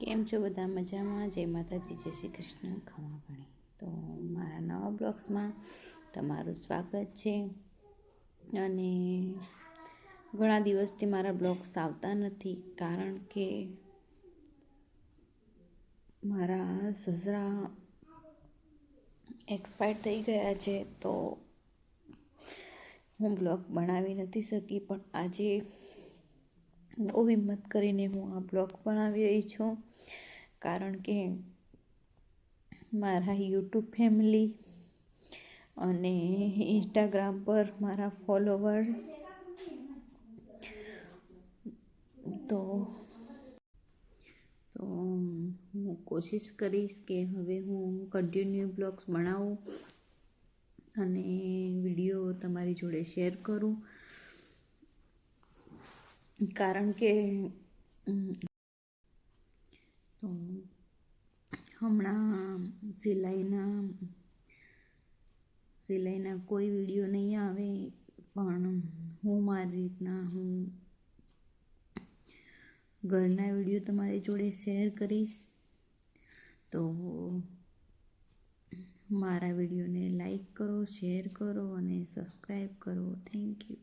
કેમ છો બધા મજામાં? જય માતાજી, જય શ્રી કૃષ્ણ, ખમાપણી. તો મારા નવા બ્લોગ્સમાં તમારું સ્વાગત છે. અને ઘણા દિવસથી મારા બ્લોગ્સ આવતા નથી, કારણ કે મારા સસરા એક્સપાયર થઈ ગયા છે. તો હું બ્લોગ બનાવી નથી શકી, પણ આજે બહુ હિંમત કરીને હું આ બ્લોગ બનાવી રહી છું, કારણ કે મારા યુટ્યુબ ફેમિલી અને ઇન્સ્ટાગ્રામ પર મારા ફોલોવર્સ તો હું કોશિશ કરીશ કે હવે હું કન્ટિન્યુ બ્લોગ્સ બનાવું અને વિડીયો તમારી જોડે શેર કરું, કારણ કે તો હમણાં સિલાઈના કોઈ વિડીયો નહીં આવે, પણ હું મારી રીતના ઘરના વિડીયો તમારી જોડે શેર કરીશ. તો મારા વિડીયોને લાઈક કરો, શેર કરો અને સબસ્ક્રાઈબ કરો. Thank you.